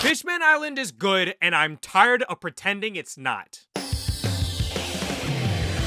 Fishman Island is good, and I'm tired of pretending it's not.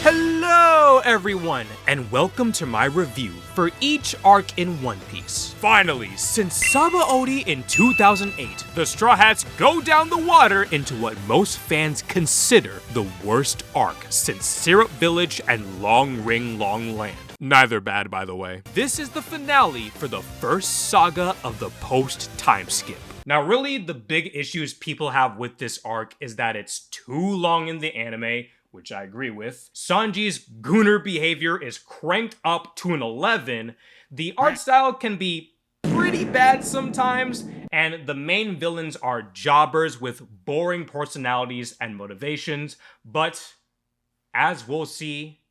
Hello everyone, and welcome to my review for each arc in One Piece. Finally, since Sabaody in 2008, the Straw Hats go down the water into what most fans consider the worst arc since Syrup Village and Long Ring Long Land. Neither bad, by the way. This is the finale for the first saga of the post-time skip. Now really, the big issues people have with this arc is that it's too long in the anime, which I agree with. Sanji's gooner behavior is cranked up to an 11. The art style can be pretty bad sometimes, and the main villains are jobbers with boring personalities and motivations, but as we'll see,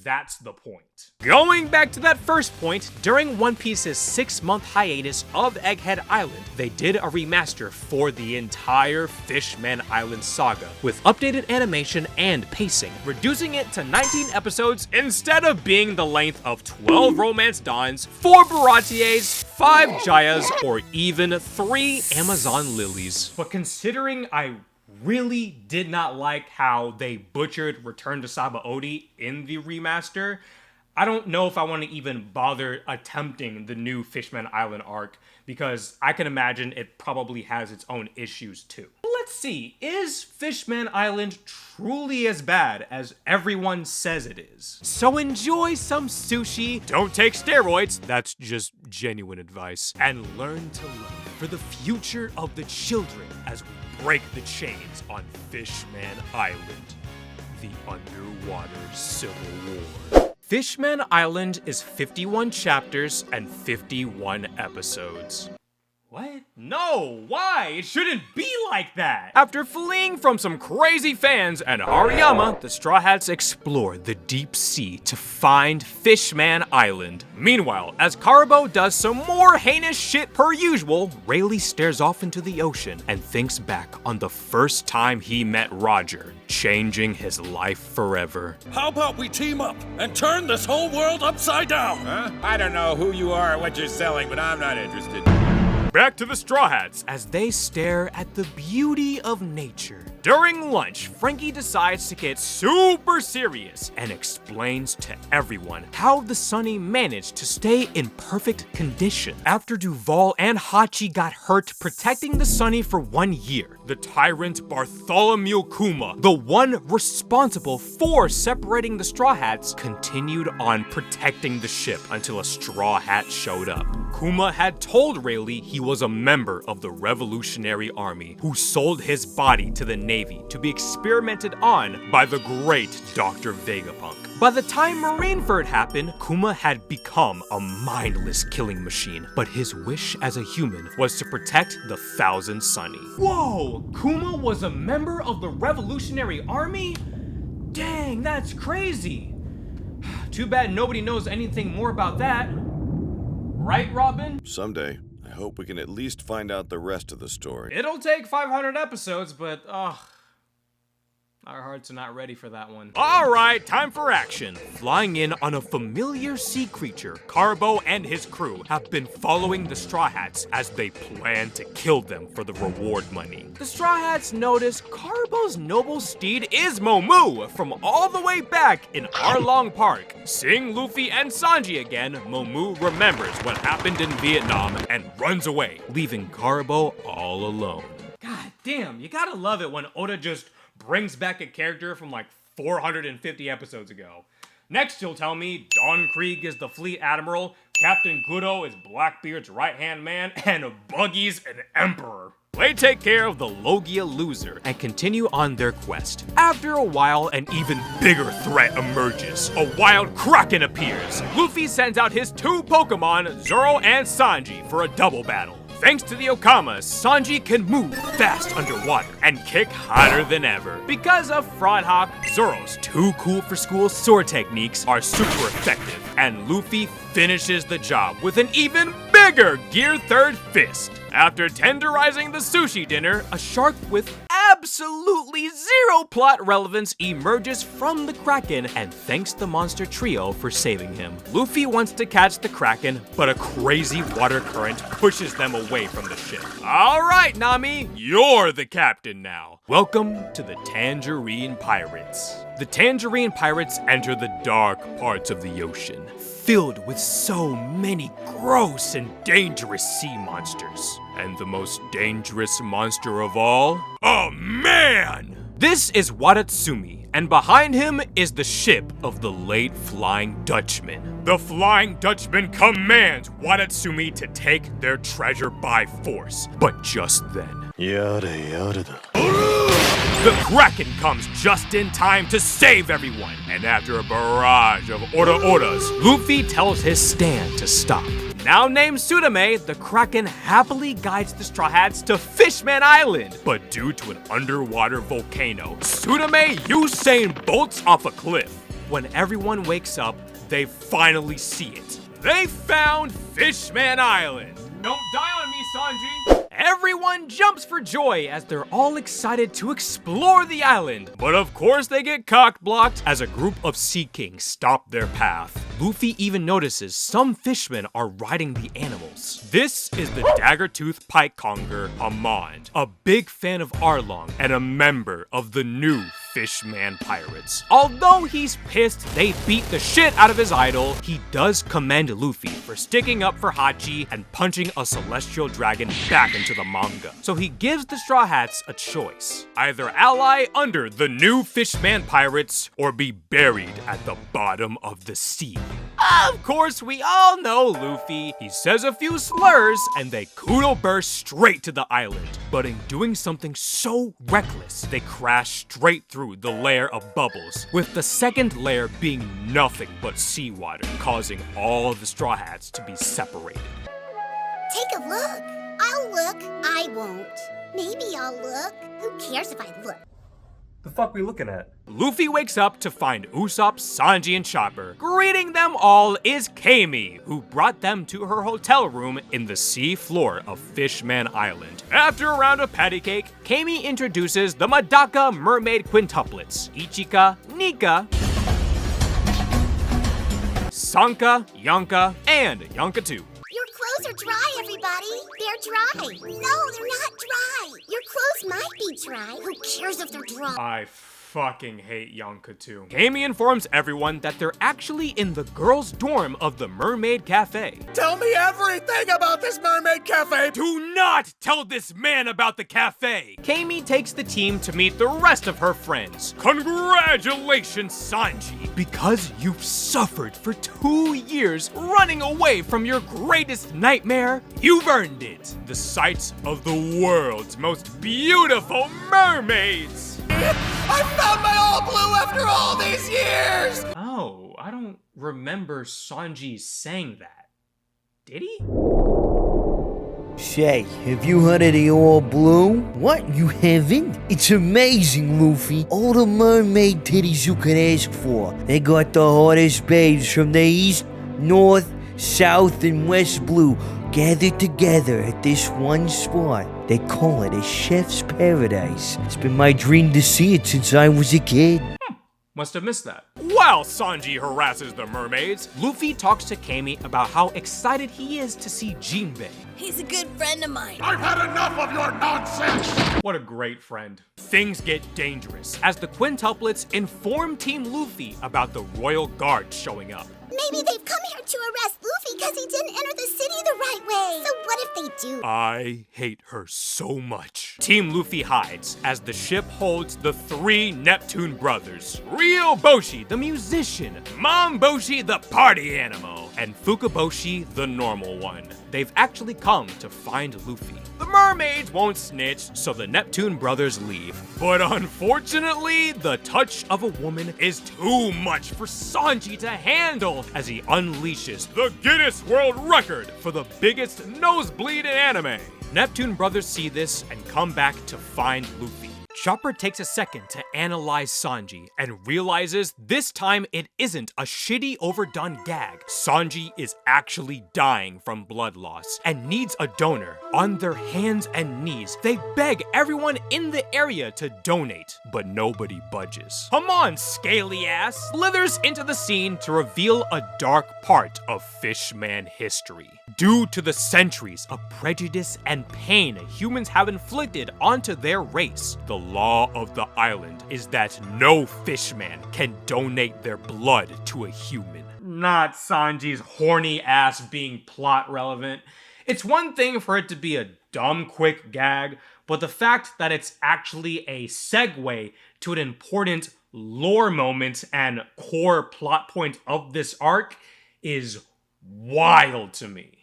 that's the point. Going back to that first point, during One Piece's 6-month hiatus of Egghead Island, they did a remaster for the entire Fishman Island saga, with updated animation and pacing, reducing it to 19 episodes instead of being the length of 12 Romance Dawns, 4 Baratiers, 5 Jayas, or even 3 Amazon Lilies. But considering I really did not like how they butchered Return to Sabaody in the remaster, I don't know if I want to even bother attempting the new Fishman Island arc, because I can imagine it probably has its own issues too. Let's see, is Fishman Island truly as bad as everyone says it is? So enjoy some sushi, don't take steroids, that's just genuine advice, and learn to love for the future of the children as we break the chains on Fishman Island, the underwater civil war. Fishman Island is 51 chapters and 51 episodes. What? No, why? It shouldn't be like that! After fleeing from some crazy fans and Hariyama, the Straw Hats explore the deep sea to find Fishman Island. Meanwhile, as Karibo does some more heinous shit per usual, Rayleigh stares off into the ocean and thinks back on the first time he met Roger, changing his life forever. How about we team up and turn this whole world upside down? Huh? I don't know who you are or what you're selling, but I'm not interested. Back to the Straw Hats as they stare at the beauty of nature. During lunch, Frankie decides to get super serious and explains to everyone how the Sunny managed to stay in perfect condition. After Duval and Hachi got hurt protecting the Sunny for 1 year, the tyrant Bartholomew Kuma, the one responsible for separating the Straw Hats, continued on protecting the ship until a Straw Hat showed up. Kuma had told Rayleigh he was a member of the Revolutionary Army who sold his body to the Navy to be experimented on by the great Dr. Vegapunk. By the time Marineford happened, Kuma had become a mindless killing machine, but his wish as a human was to protect the Thousand Sunny. Whoa! Kuma was a member of the Revolutionary Army? Dang, that's crazy! Too bad nobody knows anything more about that. Right, Robin? Someday, I hope we can at least find out the rest of the story. It'll take 500 episodes, but our hearts are not ready for that one. Alright, time for action. Flying in on a familiar sea creature, Karibo and his crew have been following the Straw Hats as they plan to kill them for the reward money. The Straw Hats notice Karibo's noble steed is Momu from all the way back in Arlong Park. Seeing Luffy and Sanji again, Momu remembers what happened in Vietnam and runs away, leaving Karibo all alone. God damn, you gotta love it when Oda just brings back a character from like 450 episodes ago. Next, you'll tell me Don Krieg is the fleet admiral, Captain Kudo is Blackbeard's right-hand man, and Buggy's an emperor. They take care of the Logia loser and continue on their quest. After a while, an even bigger threat emerges. A wild Kraken appears. Luffy sends out his 2 Pokemon, Zoro and Sanji, for a double battle. Thanks to the Okamas, Sanji can move fast underwater and kick hotter than ever. Because of Fraudhawk, Zoro's too cool for school sword techniques are super effective, and Luffy finishes the job with an even bigger Gear 3rd Fist. After tenderizing the sushi dinner, a shark with absolutely zero plot relevance emerges from the Kraken and thanks the monster trio for saving him. Luffy wants to catch the Kraken, but a crazy water current pushes them away from the ship. All right, Nami, you're the captain now. Welcome to the Tangerine Pirates. The Tangerine Pirates enter the dark parts of the ocean, filled with so many gross and dangerous sea monsters. And the most dangerous monster of all? A man! This is Watatsumi, and behind him is the ship of the late Flying Dutchman. The Flying Dutchman commands Watatsumi to take their treasure by force, but just then, the Kraken comes just in time to save everyone, and after a barrage of Oras, Luffy tells his stand to stop. Now named Tsurume, the Kraken happily guides the Straw Hats to Fishman Island, but due to an underwater volcano, Tsurume Usain bolts off a cliff. When everyone wakes up, they finally see it. They found Fishman Island. Don't die on me, Sanji! Everyone jumps for joy as they're all excited to explore the island. But of course they get cock-blocked as a group of Sea Kings stop their path. Luffy even notices some fishmen are riding the animals. This is the dagger-toothed pike conger, Amand, a big fan of Arlong and a member of the new Fishman Pirates. Although he's pissed they beat the shit out of his idol, he does commend Luffy for sticking up for Hachi and punching a celestial dragon back into the manga. So he gives the Straw Hats a choice. Either ally under the new Fishman Pirates or be buried at the bottom of the sea. Of course, we all know Luffy. He says a few slurs and they kudo burst straight to the island. But in doing something so reckless, they crash straight through the layer of bubbles, with the second layer being nothing but seawater, causing all the Straw Hats to be separated. Take a look. I'll look. I won't. Maybe I'll look. Who cares if I look? The fuck we looking at? Luffy wakes up to find Usopp, Sanji, and Chopper. Greeting them all is Kami, who brought them to her hotel room in the sea floor of Fishman Island. After a round of patty cake, Kami introduces the Madaka mermaid quintuplets, Ichika, Nika, Sanka, Yanka, and Yanka 2. Your clothes are dry, everybody. They're dry. No, they're not dry. Your clothes might be dry. Who cares if they're dry? I fucking hate Yanka 2. Kami informs everyone that they're actually in the girls' dorm of the Mermaid Cafe. Tell me everything about this mermaid cafe! Do not tell this man about the cafe! Kami takes the team to meet the rest of her friends. Congratulations, Sanji! Because you've suffered for 2 years running away from your greatest nightmare, you've earned it. The sight of the world's most beautiful mermaids! I found my all blue after all these years! Oh, I don't remember Sanji saying that. Did he? Say, have you heard of the All Blue? What, you haven't? It's amazing, Luffy. All the mermaid titties you could ask for. They got the hottest babes from the east, north, south, and west blue gathered together at this one spot. They call it a chef's paradise. It's been my dream to see it since I was a kid. Must have missed that. While Sanji harasses the mermaids, Luffy talks to Kami about how excited he is to see Jinbe. He's a good friend of mine. I've had enough of your nonsense! What a great friend. Things get dangerous as the quintuplets inform Team Luffy about the Royal Guard showing up. Maybe they've come here to arrest Luffy because he didn't enter the city the right way. So what if they do? I hate her so much. Team Luffy hides as the ship holds the 3 Neptune brothers. Ryoboshi, the musician, Momboshi, the party animal, and Fukaboshi, the normal one. They've actually come to find Luffy. The mermaids won't snitch, so the Neptune brothers leave. But unfortunately, the touch of a woman is too much for Sanji to handle as he unleashes the Guinness World Record for the biggest nosebleed in anime. Neptune brothers see this and come back to find Luffy. Chopper takes a second to analyze Sanji and realizes this time it isn't a shitty overdone gag. Sanji is actually dying from blood loss and needs a donor. On their hands and knees, they beg everyone in the area to donate, but nobody budges. Hamon, scaly ass, slithers into the scene to reveal a dark part of Fishman history. Due to the centuries of prejudice and pain humans have inflicted onto their race, the law of the island is that no fishman can donate their blood to a human. Not Sanji's horny ass being plot relevant. It's one thing for it to be a dumb quick gag, but the fact that it's actually a segue to an important lore moment and core plot point of this arc is wild to me.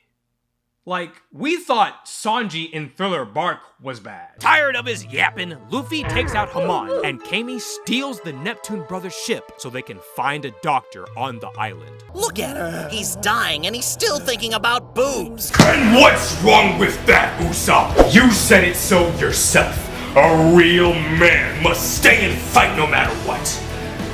Like, we thought Sanji in Thriller Bark was bad. Tired of his yapping, Luffy takes out Hamon, and Kami steals the Neptune Brothers ship so they can find a doctor on the island. Look at him. He's dying and he's still thinking about boobs. And what's wrong with that, Usopp? You said it so yourself. A real man must stay and fight no matter what.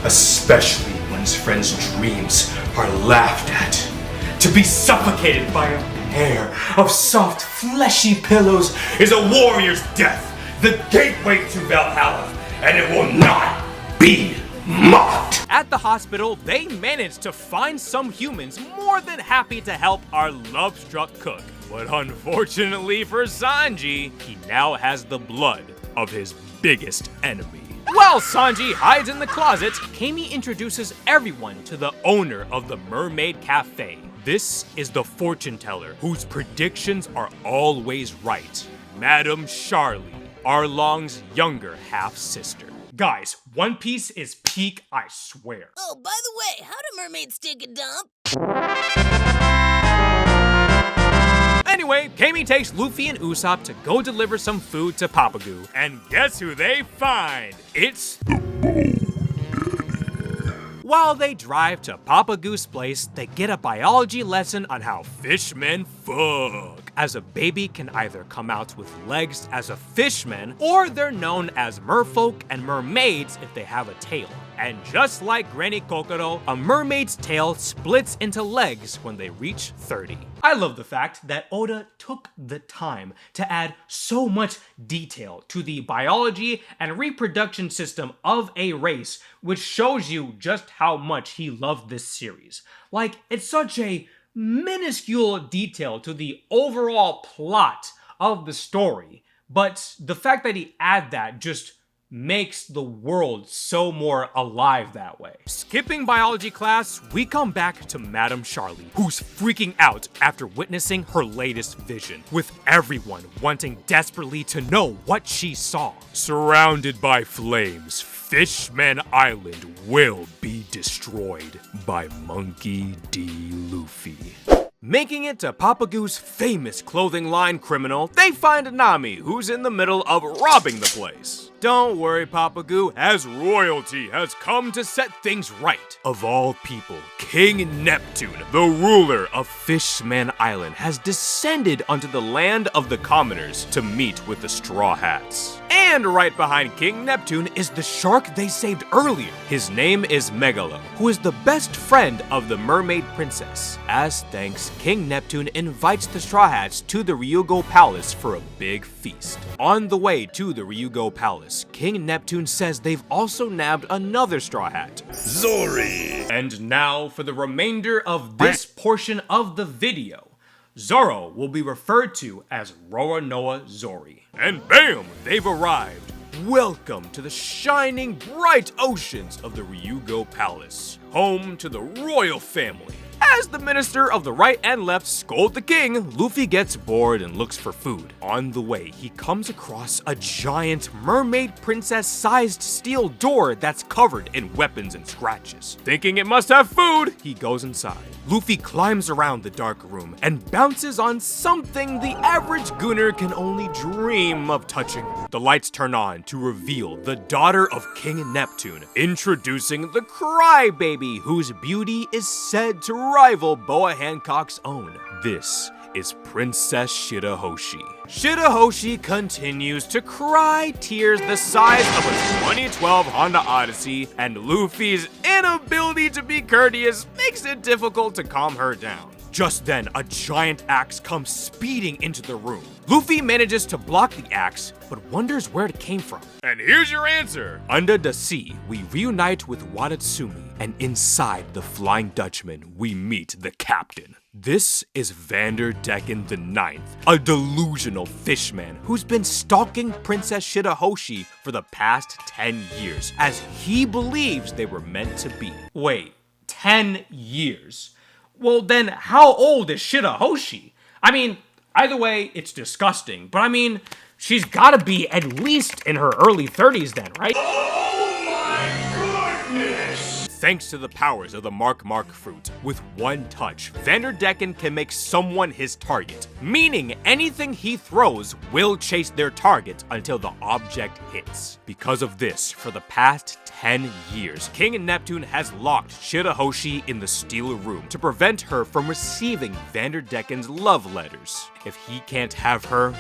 Especially when his friend's dreams are laughed at. To be suffocated by a pair of soft, fleshy pillows is a warrior's death, the gateway to Valhalla, and it will not be mocked. At the hospital, they manage to find some humans more than happy to help our love-struck cook. But unfortunately for Sanji, he now has the blood of his biggest enemy. While Sanji hides in the closet, Kami introduces everyone to the owner of the Mermaid Cafe. This is the fortune teller whose predictions are always right, Madame Charlie, Arlong's younger half-sister. Guys, One Piece is peak, I swear. Oh, by the way, how do mermaids take a dump? Anyway, Kami takes Luffy and Usopp to go deliver some food to Papagoo. And guess who they find? It's While they drive to Papagoo's place, they get a biology lesson on how fishmen fuck. As a baby can either come out with legs as a fishman, or they're known as merfolk and mermaids if they have a tail. And just like Granny Kokoro, a mermaid's tail splits into legs when they reach 30. I love the fact that Oda took the time to add so much detail to the biology and reproduction system of a race, which shows you just how much he loved this series. Like, it's such a minuscule detail to the overall plot of the story, but the fact that he added that just makes the world so more alive that way. Skipping biology class, we come back to Madame Charlie, who's freaking out after witnessing her latest vision, with everyone wanting desperately to know what she saw. Surrounded by flames, Fishman Island will be destroyed by Monkey D. Luffy. Making it to Papagoo's famous clothing line criminal, they find Nami, who's in the middle of robbing the place. Don't worry, Papagoo, as royalty has come to set things right. Of all people, King Neptune, the ruler of Fishman Island, has descended onto the land of the commoners to meet with the Straw Hats. And right behind King Neptune is the shark they saved earlier. His name is Megalo, who is the best friend of the Mermaid Princess. As thanks, King Neptune invites the Straw Hats to the Ryougo Palace for a big feast. On the way to the Ryougo Palace, King Neptune says they've also nabbed another Straw Hat, Zori. And now for the remainder of this portion of the video, Zoro will be referred to as Roronoa Zori. And bam, they've arrived. Welcome to the shining bright oceans of the Ryougo Palace, home to the royal family. As the minister of the right and left scold the king, Luffy gets bored and looks for food. On the way, he comes across a giant mermaid princess-sized steel door that's covered in weapons and scratches. Thinking it must have food, he goes inside. Luffy climbs around the dark room and bounces on something the average gooner can only dream of touching. The lights turn on to reveal the daughter of King Neptune, introducing the crybaby whose beauty is said to rival Boa Hancock's own. This is Princess Shirahoshi. Shirahoshi continues to cry tears the size of a 2012 Honda Odyssey, and Luffy's inability to be courteous makes it difficult to calm her down. Just then, a giant axe comes speeding into the room. Luffy manages to block the axe, but wonders where it came from. And here's your answer! Unda Da Sea, we reunite with Watatsumi, and inside the Flying Dutchman, we meet the captain. This is Vanderdecken the Ninth, a delusional fishman who's been stalking Princess Shirahoshi for the past 10 years, as he believes they were meant to be. Wait, 10 years? Well then, how old is Shirahoshi? I mean, either way, it's disgusting, but I mean, she's gotta be at least in her early 30s then, right? Thanks to the powers of the Mark fruit, with one touch, Vanderdecken can make someone his target, meaning anything he throws will chase their target until the object hits. Because of this, for the past 10 years, King Neptune has locked Shirahoshi in the steel room to prevent her from receiving Vanderdecken's love letters. If he can't have her,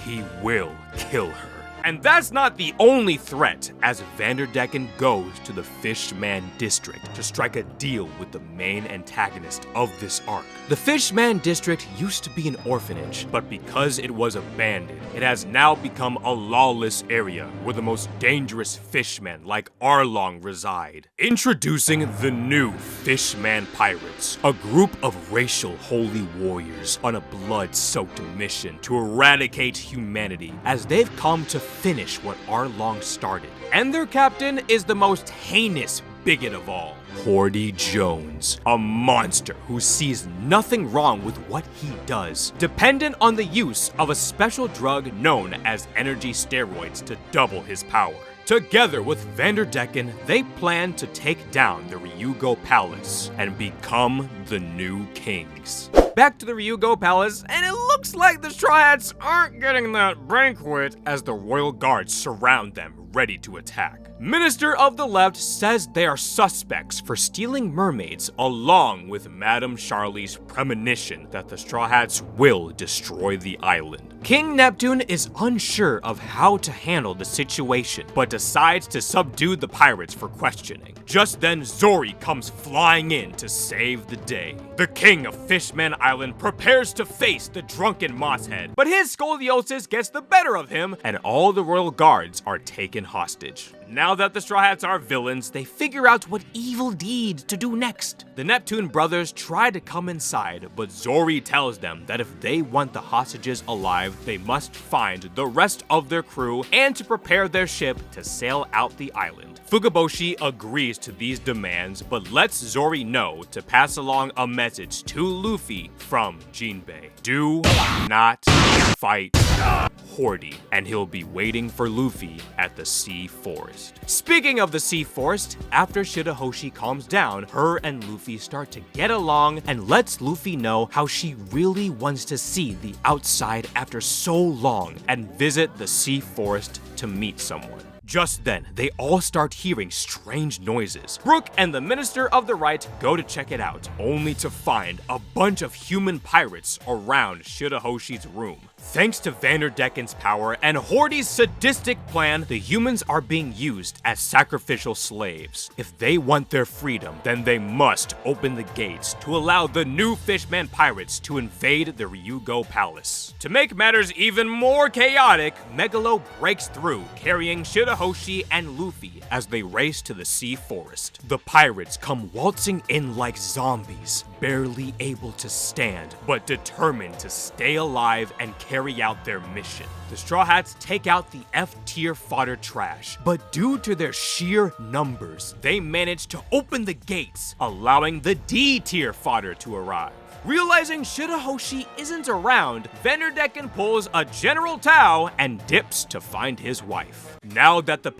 he will kill her. And that's not the only threat, as Vanderdecken goes to the Fishman District to strike a deal with the main antagonist of this arc. The Fishman District used to be an orphanage, but because it was abandoned, it has now become a lawless area where the most dangerous fishmen like Arlong reside. Introducing the new Fishman Pirates, a group of racial holy warriors on a blood-soaked mission to eradicate humanity, as they've come to finish what Arlong started. And their captain is the most heinous bigot of all, Hordy Jones, a monster who sees nothing wrong with what he does, dependent on the use of a special drug known as energy steroids to double his power. Together with Vanderdecken, they plan to take down the Ryougo Palace and become the new kings. Back to the Ryougo Palace, and it looks like the Straw Hats aren't getting that banquet as the royal guards surround them, ready to attack. Minister of the Left says they are suspects for stealing mermaids, along with Madame Charlie's premonition that the Straw Hats will destroy the island. King Neptune is unsure of how to handle the situation, but decides to subdue the pirates for questioning. Just then, Zori comes flying in to save the day. The king of Fishman Island prepares to face the drunken Mosshead, but his scoliosis gets the better of him, and all the royal guards are taken hostage. Now that the Straw Hats are villains, they figure out what evil deed to do next. The Neptune brothers try to come inside, but Zori tells them that if they want the hostages alive, they must find the rest of their crew and to prepare their ship to sail out the island. Fukaboshi agrees to these demands, but lets Zori know to pass along a message to Luffy from Jinbe. Do not fight Hordy, and he'll be waiting for Luffy at the Sea Forest. Speaking of the Sea Forest, after Shirahoshi calms down, her and Luffy start to get along and lets Luffy know how she really wants to see the outside after so long and visit the Sea Forest to meet someone. Just then, they all start hearing strange noises. Brook and the Minister of the Right go to check it out, only to find a bunch of human pirates around Shirahoshi's room. Thanks to Vanderdecken's power and Hordy's sadistic plan, the humans are being used as sacrificial slaves. If they want their freedom, then they must open the gates to allow the new Fishman pirates to invade the Ryougo Palace. To make matters even more chaotic, Megalo breaks through, carrying Shirahoshi and Luffy as they race to the Sea Forest. The pirates come waltzing in like zombies, barely able to stand, but determined to stay alive and carry out their mission. The Straw Hats take out the F-tier fodder trash, but due to their sheer numbers, they manage to open the gates, allowing the D-tier fodder to arrive. Realizing Shirahoshi isn't around, Vanderdecken pulls a General Tao and dips to find his wife. Now that the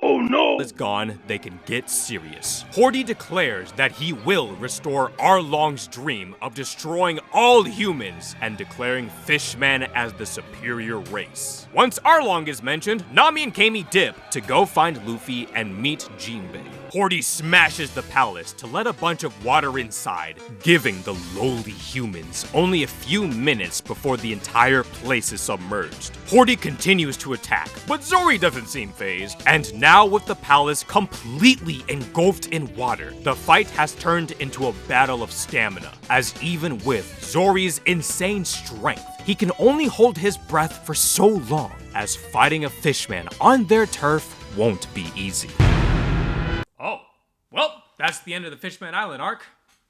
is gone, they can get serious. Hordy declares that he will restore Arlong's dream of destroying all humans and declaring Fishman as the superior race. Once Arlong is mentioned, Nami and Kami dip to go find Luffy and meet Jinbe. Hordy smashes the palace to let a bunch of water inside, giving the lowly humans only a few minutes before the entire place is submerged. Hordy continues to attack, but Zori doesn't seem fazed, and now with the palace completely engulfed in water, the fight has turned into a battle of stamina, as even with Zori's insane strength, he can only hold his breath for so long, as fighting a fishman on their turf won't be easy. Oh, well, that's the end of the Fishman Island arc.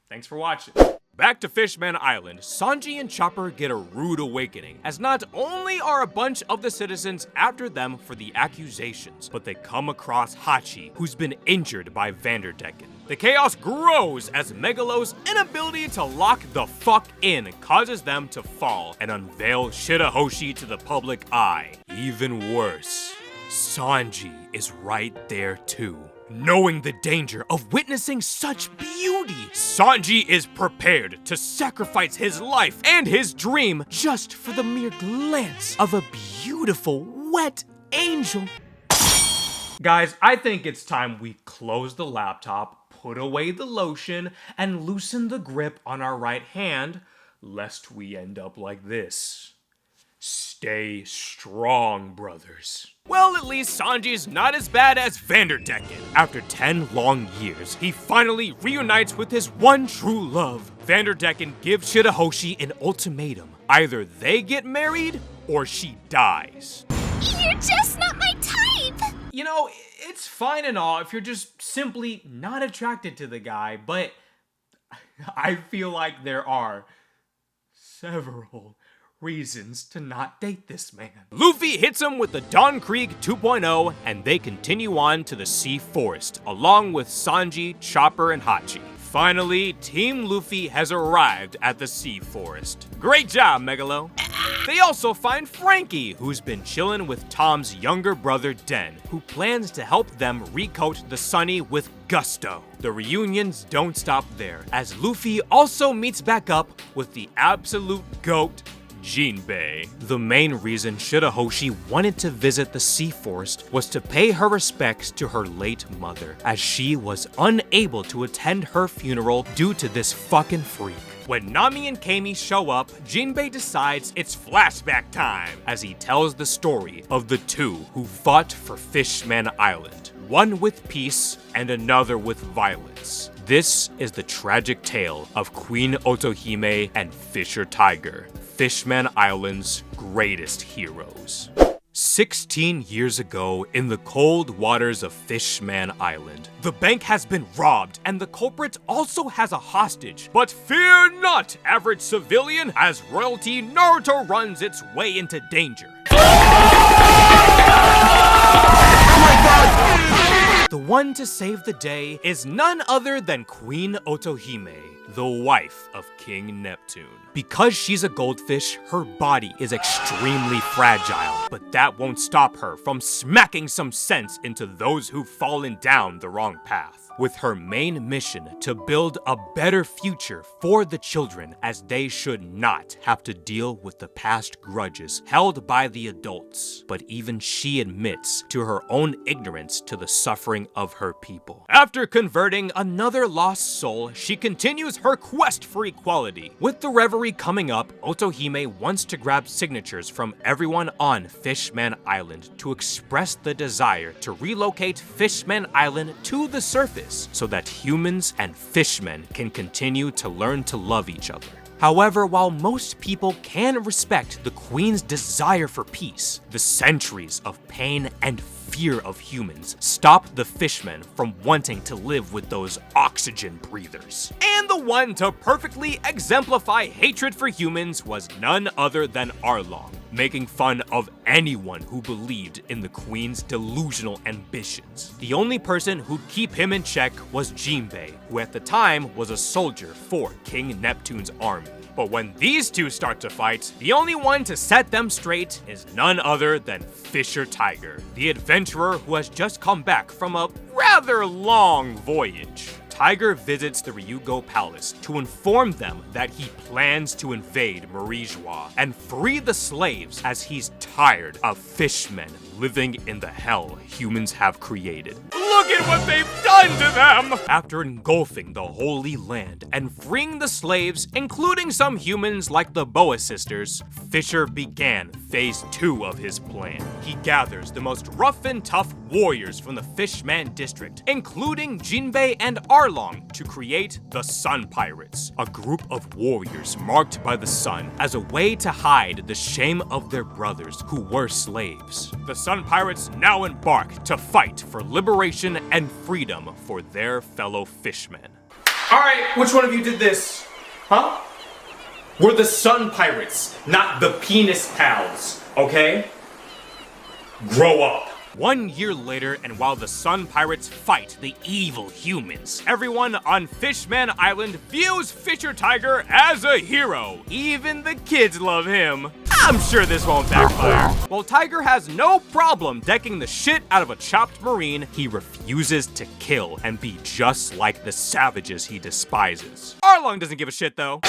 Thanks for watching. Back to Fishman Island, Sanji and Chopper get a rude awakening, as not only are a bunch of the citizens after them for the accusations, but they come across Hachi, who's been injured by Vanderdecken. The chaos grows as Megalo's inability to lock the fuck in causes them to fall and unveil Shirahoshi to the public eye. Even worse, Sanji is right there too. Knowing the danger of witnessing such beauty, Sanji is prepared to sacrifice his life and his dream just for the mere glance of a beautiful, wet angel. Guys, I think it's time we close the laptop, put away the lotion, and loosen the grip on our right hand, lest we end up like this. Stay strong, brothers. Well, at least Sanji's not as bad as Vanderdecken. After 10 long years, he finally reunites with his one true love. Vanderdecken gives Shirahoshi an ultimatum. Either they get married, or she dies. You're just not my type! You know, it's fine and all if you're just simply not attracted to the guy, but I feel like there are several reasons to not date this man. Luffy hits him with the Dawn Krieg 2.0, and they continue on to the Sea Forest, along with Sanji, Chopper, and Hachi. Finally, Team Luffy has arrived at the Sea Forest. Great job, Megalo. They also find Frankie, who's been chilling with Tom's younger brother Den, who plans to help them recoat the Sunny with gusto. The reunions don't stop there, as Luffy also meets back up with the absolute GOAT, Jinbe. The main reason Shirahoshi wanted to visit the Sea Forest was to pay her respects to her late mother, as she was unable to attend her funeral due to this fucking freak. When Nami and Kami show up, Jinbe decides it's flashback time, as he tells the story of the two who fought for Fishman Island, one with peace and another with violence. This is the tragic tale of Queen Otohime and Fisher Tiger, Fishman Island's greatest heroes. 16 years ago, in the cold waters of Fishman Island, the bank has been robbed and the culprit also has a hostage. But fear not, average civilian, as royalty Naruto runs its way into danger. The one to save the day is none other than Queen Otohime, the wife of King Neptune. Because she's a goldfish, her body is extremely fragile, but that won't stop her from smacking some sense into those who've fallen down the wrong path. With her main mission to build a better future for the children, as they should not have to deal with the past grudges held by the adults. But even she admits to her own ignorance to the suffering of her people. After converting another lost soul, she continues her quest for equality. With the reverie coming up, Otohime wants to grab signatures from everyone on Fishman Island to express the desire to relocate Fishman Island to the surface, so that humans and fishmen can continue to learn to love each other. However, while most people can respect the Queen's desire for peace, the centuries of pain and fear of humans stop the fishmen from wanting to live with those oxygen breathers. And the one to perfectly exemplify hatred for humans was none other than Arlong, making fun of anyone who believed in the Queen's delusional ambitions. The only person who'd keep him in check was Jinbe, who at the time was a soldier for King Neptune's army. But when these two start to fight, the only one to set them straight is none other than Fisher Tiger, the adventurer who has just come back from a rather long voyage. Tiger visits the Ryougo Palace to inform them that he plans to invade Marijois and free the slaves, as he's tired of fishmen living in the hell humans have created. Look at what they've done to them! After engulfing the Holy Land and freeing the slaves, including some humans like the Boa sisters, Fisher began phase 2 of his plan. He gathers the most rough and tough warriors from the Fishman district, including Jinbe and Arlong, to create the Sun Pirates, a group of warriors marked by the sun as a way to hide the shame of their brothers who were slaves. The Sun Pirates now embark to fight for liberation and freedom for their fellow fishmen. Alright, which one of you did this? Huh? We're the Sun Pirates, not the Penis Pals, okay? Grow up. 1 year later, and while the Sun Pirates fight the evil humans, everyone on Fishman Island views Fisher Tiger as a hero. Even the kids love him. I'm sure this won't backfire. While Tiger has no problem decking the shit out of a chopped marine, he refuses to kill and be just like the savages he despises. Arlong doesn't give a shit though.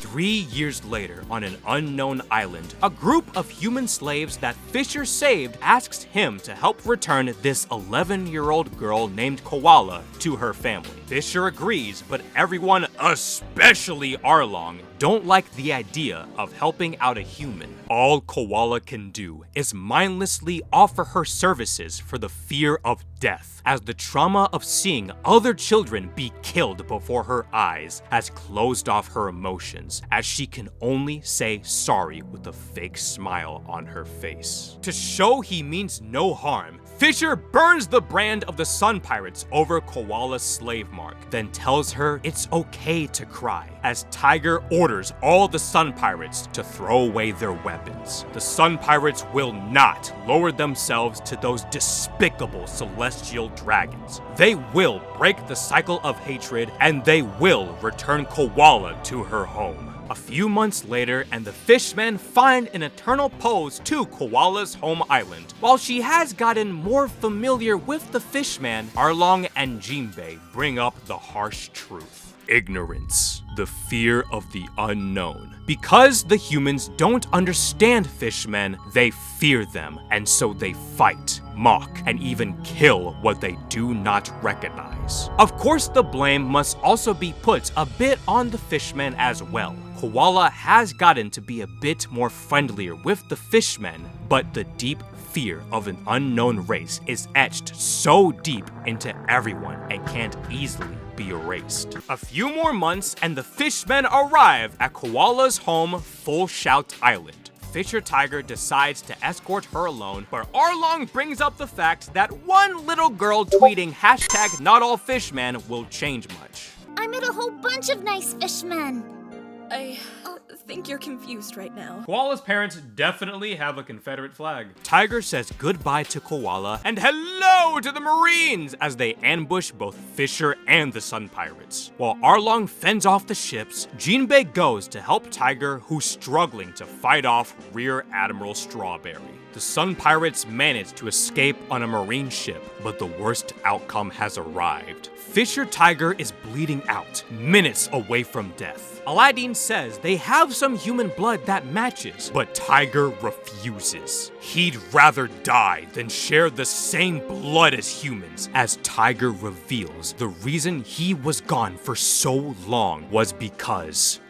3 years later, on an unknown island, a group of human slaves that Fisher saved asks him to help return this 11-year-old girl named Koala to her family. Fisher agrees, but everyone, especially Arlong, don't like the idea of helping out a human. All Koala can do is mindlessly offer her services for the fear of death, as the trauma of seeing other children be killed before her eyes has closed off her emotions, as she can only say sorry with a fake smile on her face. To show he means no harm, Fisher burns the brand of the Sun Pirates over Koala's slave mark, then tells her it's okay to cry, as Tiger orders all the Sun Pirates to throw away their weapons. The Sun Pirates will not lower themselves to those despicable celestial dragons. They will break the cycle of hatred, and they will return Koala to her home. A few months later, and the Fishmen find an eternal pose to Koala's home island. While she has gotten more familiar with the Fishman, Arlong and Jinbe bring up the harsh truth. Ignorance, the fear of the unknown. Because the humans don't understand fishmen, they fear them, and so they fight, mock, and even kill what they do not recognize. Of course, the blame must also be put a bit on the fishmen as well. Koala has gotten to be a bit more friendlier with the fishmen, but the deep fear of an unknown race is etched so deep into everyone and can't easily be erased. A few more months and the fishmen arrive at Koala's home, Full Shout Island. Fisher Tiger decides to escort her alone, but Arlong brings up the fact that one little girl tweeting #NotAllFishmen will change much. I met a whole bunch of nice fishmen. I think you're confused right now. Koala's parents definitely have a Confederate flag. Tiger says goodbye to Koala and hello to the Marines as they ambush both Fisher and the Sun Pirates. While Arlong fends off the ships, Jinbe goes to help Tiger, who's struggling to fight off Rear Admiral Strawberry. The Sun Pirates manage to escape on a Marine ship, but the worst outcome has arrived. Fisher Tiger is bleeding out, minutes away from death. Aladdin says they have some human blood that matches, but Tiger refuses. He'd rather die than share the same blood as humans, as Tiger reveals the reason he was gone for so long was because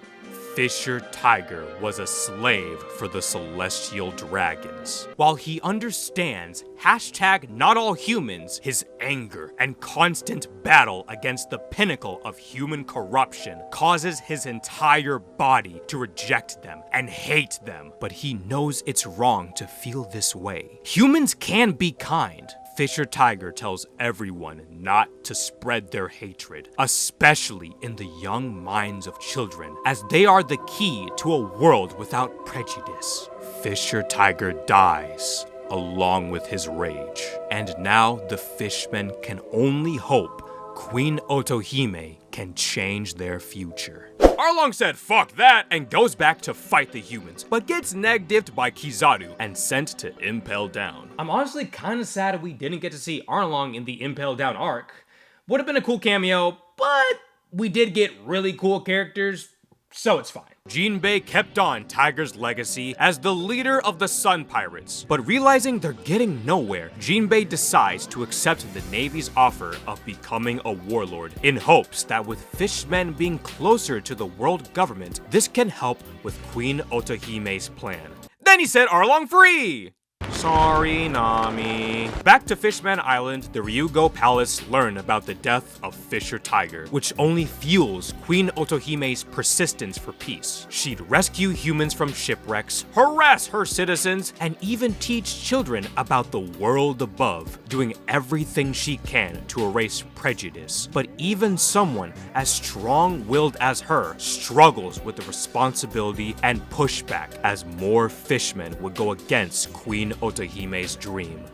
Fisher Tiger was a slave for the celestial dragons. While he understands #NotAllHumans, his anger and constant battle against the pinnacle of human corruption causes his entire body to reject them and hate them, but he knows it's wrong to feel this way. Humans can be kind. Fisher Tiger tells everyone not to spread their hatred, especially in the young minds of children, as they are the key to a world without prejudice. Fisher Tiger dies, along with his rage, and now the fishmen can only hope Queen Otohime can change their future. Arlong said fuck that and goes back to fight the humans, but gets neg-diffed by Kizaru and sent to Impel Down. I'm honestly kinda sad we didn't get to see Arlong in the Impel Down arc. Would have been a cool cameo, but we did get really cool characters, so it's fine. Jinbe kept on Tiger's legacy as the leader of the Sun Pirates, but realizing they're getting nowhere, Jinbe decides to accept the Navy's offer of becoming a warlord in hopes that with Fishmen being closer to the world government, this can help with Queen Otohime's plan. Then he set Arlong free! Sorry, Nami. Back to Fishman Island, the Ryougo Palace learn about the death of Fisher Tiger, which only fuels Queen Otohime's persistence for peace. She'd rescue humans from shipwrecks, harass her citizens, and even teach children about the world above, doing everything she can to erase prejudice. But even someone as strong-willed as her struggles with the responsibility and pushback as more fishmen would go against Queen Otohime's dream.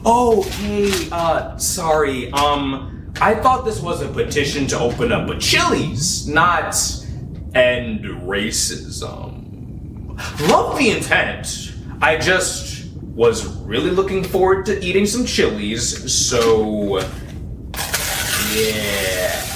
Oh, hey, sorry, I thought this was a petition to open up a Chili's, not end racism. Love the intent. I just was really looking forward to eating some Chili's, so yeah.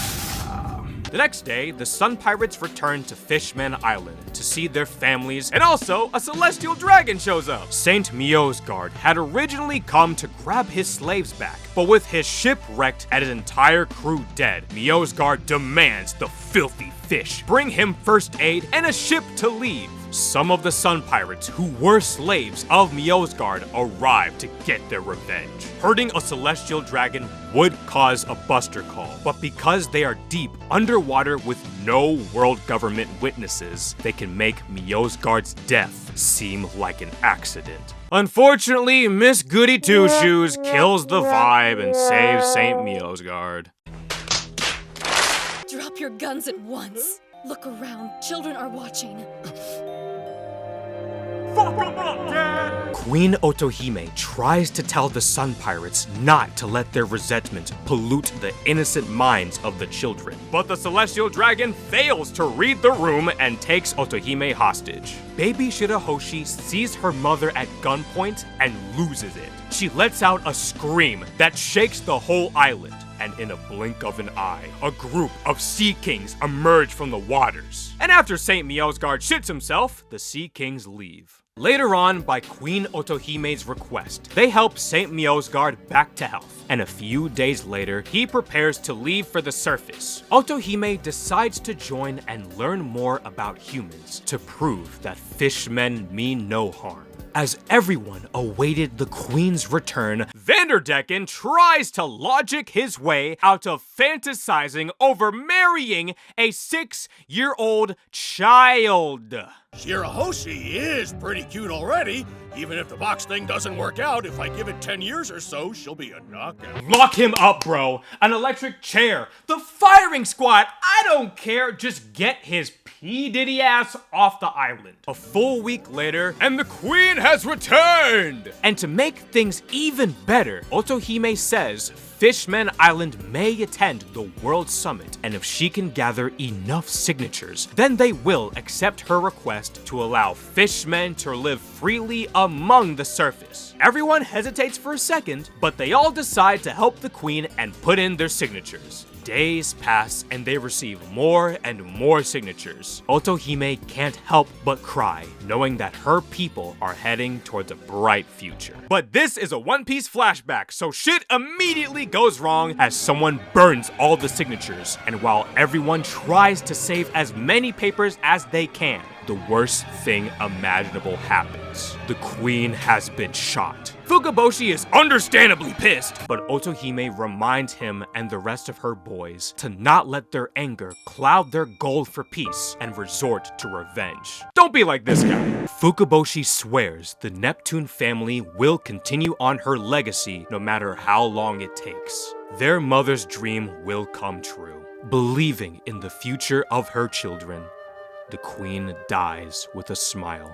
The next day, the Sun Pirates return to Fishman Island to see their families, and also a celestial dragon shows up. Saint Miosgard had originally come to grab his slaves back, but with his ship wrecked and his entire crew dead, Miosgard demands the filthy fish bring him first aid and a ship to leave. Some of the Sun Pirates who were slaves of Miosgard arrive to get their revenge. Hurting a celestial dragon would cause a buster call, but because they are deep underwater with no world government witnesses, they can make Miosgard's death seem like an accident. Unfortunately, Miss Goody Two-Shoes kills the vibe and saves Saint Miosgard. Drop your guns at once. Look around. Children are watching. Queen Otohime tries to tell the Sun Pirates not to let their resentment pollute the innocent minds of the children. But the Celestial Dragon fails to read the room and takes Otohime hostage. Baby Shirahoshi sees her mother at gunpoint and loses it. She lets out a scream that shakes the whole island. And in a blink of an eye, a group of Sea Kings emerge from the waters. And after Saint Miosgard shits himself, the Sea Kings leave. Later on, by Queen Otohime's request, they help Saint Miosgard back to health, and a few days later, he prepares to leave for the surface. Otohime decides to join and learn more about humans to prove that fishmen mean no harm. As everyone awaited the Queen's return, Vanderdecken tries to logic his way out of fantasizing over marrying a 6-year-old child. Shirahoshi is pretty cute already. Even if the box thing doesn't work out, if I give it 10 years or so, she'll be a knockout. Lock him up, bro. An electric chair. The firing squad. I don't care. Just get his P. Diddy ass off the island. A full week later, and the Queen has returned! And to make things even better, Otohime says Fishman Island may attend the World Summit, and if she can gather enough signatures, then they will accept her request to allow fishmen to live freely among the surface. Everyone hesitates for a second, but they all decide to help the Queen and put in their signatures. Days pass and they receive more and more signatures. Otohime can't help but cry, knowing that her people are heading towards a bright future. But this is a One Piece flashback, so shit immediately goes wrong as someone burns all the signatures, and while everyone tries to save as many papers as they can, the worst thing imaginable happens. The Queen has been shot. Fukaboshi is understandably pissed, but Otohime reminds him and the rest of her boys to not let their anger cloud their goal for peace and resort to revenge. Don't be like this guy. Fukaboshi swears the Neptune family will continue on her legacy no matter how long it takes. Their mother's dream will come true. Believing in the future of her children, the Queen dies with a smile,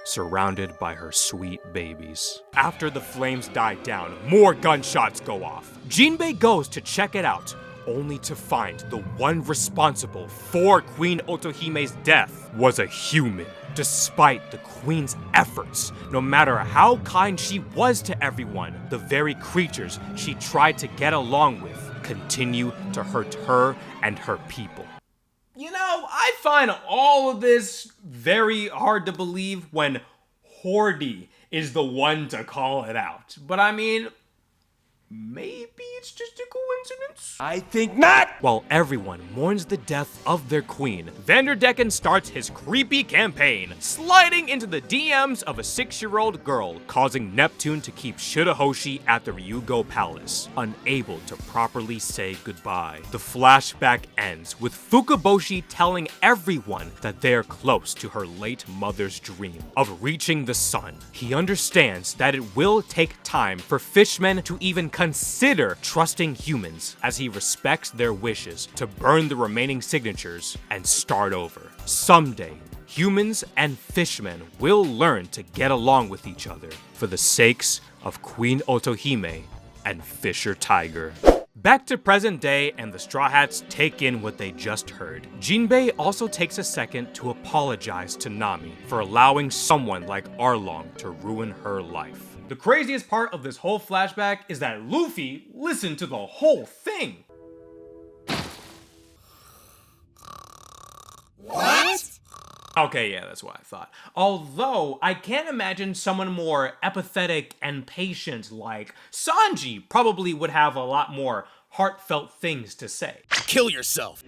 surrounded by her sweet babies. After the flames die down, more gunshots go off. Jinbe goes to check it out, only to find the one responsible for Queen Otohime's death was a human. Despite the queen's efforts, no matter how kind she was to everyone, the very creatures she tried to get along with continue to hurt her and her people. You know, I find all of this very hard to believe when Hordy is the one to call it out. But I mean, maybe it's just a coincidence? I think not! While everyone mourns the death of their queen, Vanderdecken starts his creepy campaign, sliding into the DMs of a 6-year-old girl, causing Neptune to keep Shirahoshi at the Ryougo Palace, unable to properly say goodbye. The flashback ends with Fukaboshi telling everyone that they are close to her late mother's dream of reaching the sun. He understands that it will take time for Fishman to even consider trusting humans, as he respects their wishes to burn the remaining signatures and start over. Someday, humans and Fishmen will learn to get along with each other for the sakes of Queen Otohime and Fisher Tiger. Back to present day, and the Straw Hats take in what they just heard. Jinbe also takes a second to apologize to Nami for allowing someone like Arlong to ruin her life. The craziest part of this whole flashback is that Luffy listened to the whole thing. What? Okay, yeah, that's what I thought. Although, I can't imagine someone more empathetic and patient like Sanji probably would have a lot more heartfelt things to say. Kill yourself.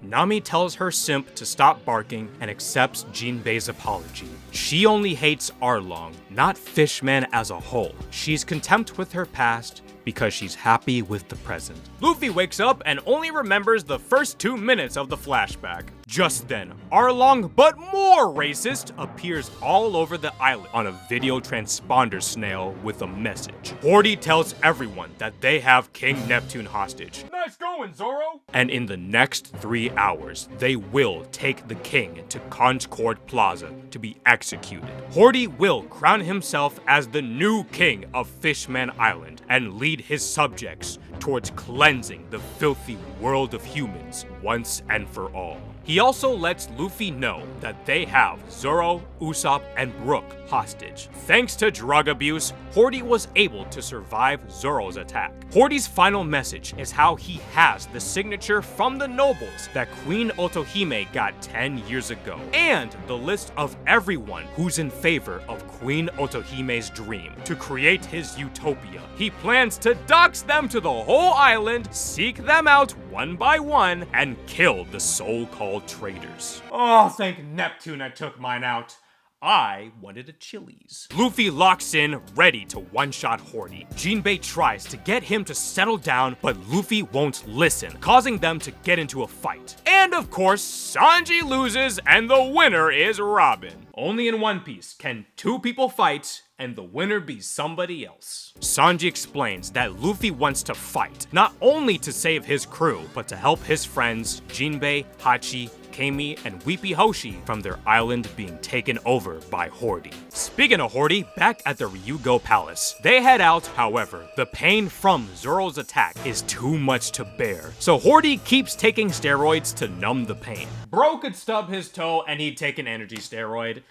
Nami tells her simp to stop barking and accepts Jinbe's apology. She only hates Arlong, not Fishman as a whole. She's content with her past because she's happy with the present. Luffy wakes up and only remembers the first 2 minutes of the flashback. Just then, Arlong, but more racist, appears all over the island on a video transponder snail with a message. Hordy tells everyone that they have King Neptune hostage. Nice going, Zoro! And in the next 3 hours, they will take the king to Concord Plaza to be executed. Hordy will crown himself as the new king of Fishman Island and lead his subjects towards cleansing the filthy world of humans once and for all. He also lets Luffy know that they have Zoro, Usopp, and Brook hostage. Thanks to drug abuse, Hordy was able to survive Zoro's attack. Hordy's final message is how he has the signature from the nobles that Queen Otohime got 10 years ago, and the list of everyone who's in favor of Queen Otohime's dream to create his utopia. He plans to dox them to the whole island, seek them out one by one, and kill the so-called traitors. Oh, thank Neptune I took mine out. I wanted a Chili's. Luffy locks in, ready to one-shot Hordy. Jinbe tries to get him to settle down, but Luffy won't listen, causing them to get into a fight. And of course, Sanji loses, and the winner is Robin. Only in One Piece can 2 people fight, and the winner be somebody else. Sanji explains that Luffy wants to fight, not only to save his crew, but to help his friends Jinbe, Hachi, Kami, and Weepy Hoshi from their island being taken over by Hordy. Speaking of Hordy, back at the Ryougo Palace, they head out. However, the pain from Zoro's attack is too much to bear, so Hordy keeps taking steroids to numb the pain. Bro could stub his toe and he'd take an energy steroid.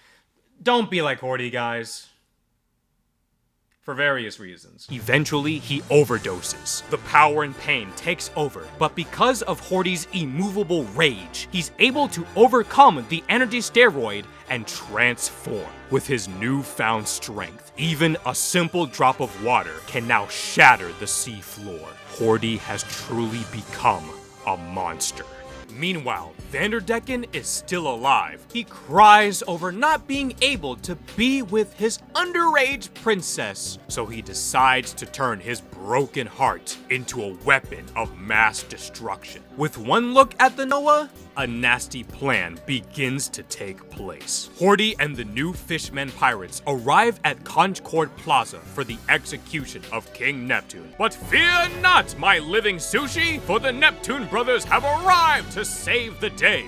Don't be like Hordy, guys. For various reasons. Eventually, he overdoses. The power and pain takes over, but because of Hordy's immovable rage, he's able to overcome the energy steroid and transform. With his newfound strength, even a simple drop of water can now shatter the sea floor. Hordy has truly become a monster. Meanwhile, Vanderdecken is still alive. He cries over not being able to be with his underage princess, so he decides to turn his broken heart into a weapon of mass destruction. With one look at the Noah, a nasty plan begins to take place. Hordy and the new Fishmen pirates arrive at Concord Plaza for the execution of King Neptune. But fear not, my living sushi, for the Neptune brothers have arrived to save the day.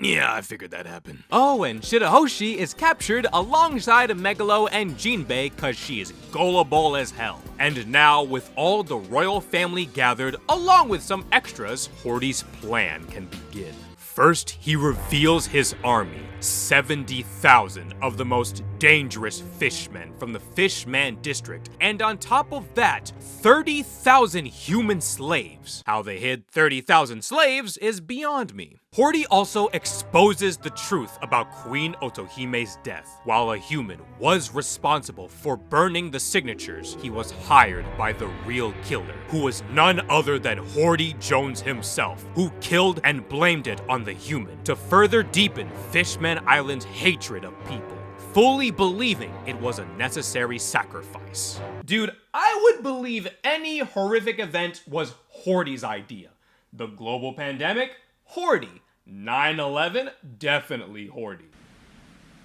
Yeah, I figured that'd happen. Oh, and Shirahoshi is captured alongside Megalo and Jinbe cause she is gullible as hell. And now, with all the royal family gathered, along with some extras, Hordy's plan can begin. First, he reveals his army, 70,000 of the most dangerous fishmen from the Fishman district, and on top of that, 30,000 human slaves. How they hid 30,000 slaves is beyond me. Hordy also exposes the truth about Queen Otohime's death. While a human was responsible for burning the signatures, he was hired by the real killer, who was none other than Hordy Jones himself, who killed and blamed it on the human to further deepen Fishman Island's hatred of people, fully believing it was a necessary sacrifice. Dude, I would believe any horrific event was Hordy's idea. The global pandemic? Hordy. 9/11? Definitely Hordy.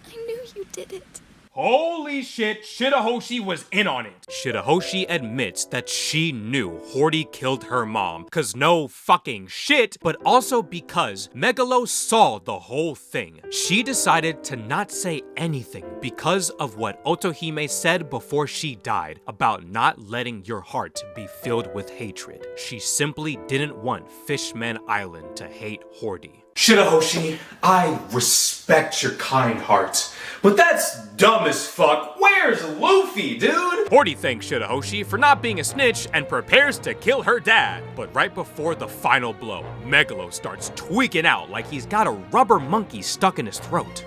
I knew you did it. Holy shit, Shirahoshi was in on it. Shirahoshi admits that she knew Hordy killed her mom, cause no fucking shit, but also because Megalo saw the whole thing. She decided to not say anything because of what Otohime said before she died about not letting your heart be filled with hatred. She simply didn't want Fishman Island to hate Hordy. Shirahoshi, I respect your kind heart, but that's dumb as fuck. Where's Luffy, dude? Hordy thanks Shirahoshi for not being a snitch and prepares to kill her dad. But right before the final blow, Megalo starts tweaking out like he's got a rubber monkey stuck in his throat.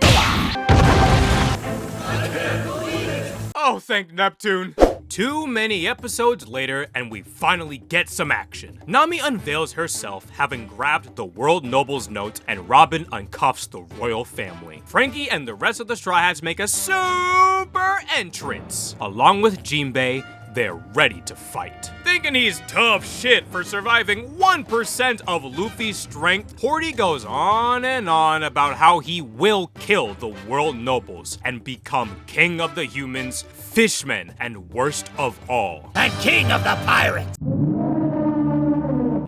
Oh, thank Neptune. Too many episodes later, and we finally get some action. Nami unveils herself, having grabbed the World Noble's note, and Robin uncuffs the royal family. Frankie and the rest of the Straw Hats make a super entrance. Along with Jinbe, they're ready to fight. Thinking he's tough shit for surviving 1% of Luffy's strength, Hordy goes on and on about how he will kill the world nobles and become king of the humans, fishmen, and worst of all, And king of the pirates!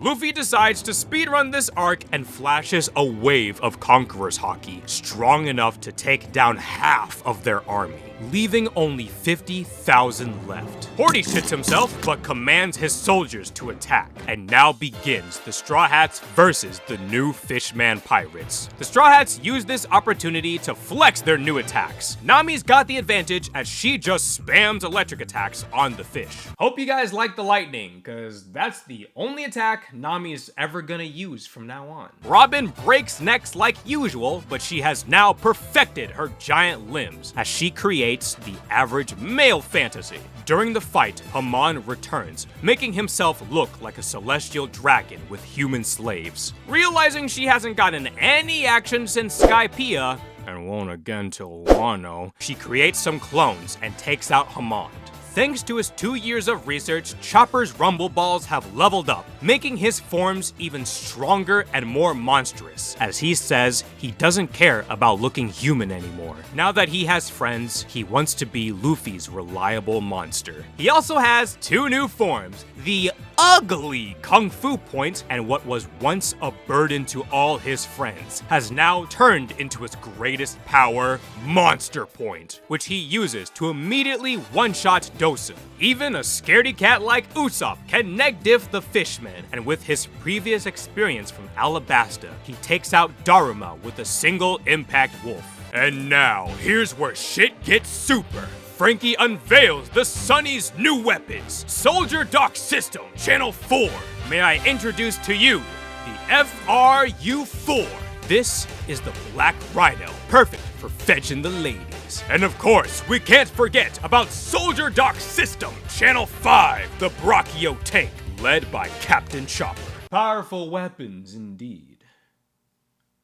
Luffy decides to speedrun this arc and flashes a wave of Conqueror's Haki, strong enough to take down half of their army, leaving only 50,000 left. Hordy shits himself, but commands his soldiers to attack, and now begins the Straw Hats versus the new Fishman pirates. The Straw Hats use this opportunity to flex their new attacks. Nami's got the advantage as she just spams electric attacks on the fish. Hope you guys like the lightning, cause that's the only attack Nami's ever gonna use from now on. Robin breaks necks like usual, but she has now perfected her giant limbs as she creates the average male fantasy. During the fight, Haman returns, making himself look like a celestial dragon with human slaves. Realizing she hasn't gotten any action since Skypiea, and won't again till Wano, she creates some clones and takes out Haman. Thanks to his 2 years of research, Chopper's rumble balls have leveled up, making his forms even stronger and more monstrous. As he says, he doesn't care about looking human anymore. Now that he has friends, he wants to be Luffy's reliable monster. He also has 2 new forms, the ugly Kung Fu Point, and what was once a burden to all his friends has now turned into his greatest power, Monster Point, which he uses to immediately one-shot Dosu. Even a scaredy cat like Usopp can neg-diff the Fishman, and with his previous experience from Alabasta, he takes out Daruma with a single impact wolf. And now, here's where shit gets super. Frankie unveils the Sunny's new weapons, Soldier Dock System, Channel 4. May I introduce to you the FRU-4. This is the Black Rhino, perfect for fetching the ladies. And of course, we can't forget about Soldier Dock System, Channel 5, the Brachio Tank, led by Captain Chopper. Powerful weapons indeed.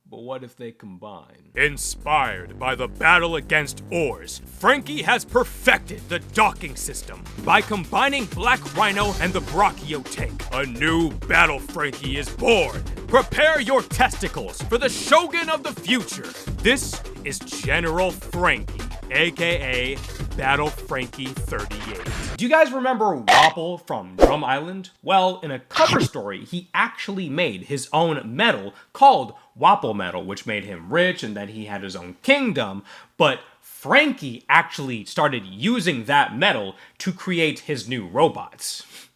But what if they combine? Inspired by the battle against Oars, Frankie has perfected the docking system. By combining Black Rhino and the Brachio Tank, a new Battle Frankie is born. Prepare your testicles for the Shogun of the future. This is General Frankie, aka Battle Frankie 38. Do you guys remember Wapple from Drum Island? Well, in a cover story, he actually made his own metal called Wapple Metal, which made him rich, and then he had his own kingdom, but Frankie actually started using that metal to create his new robots.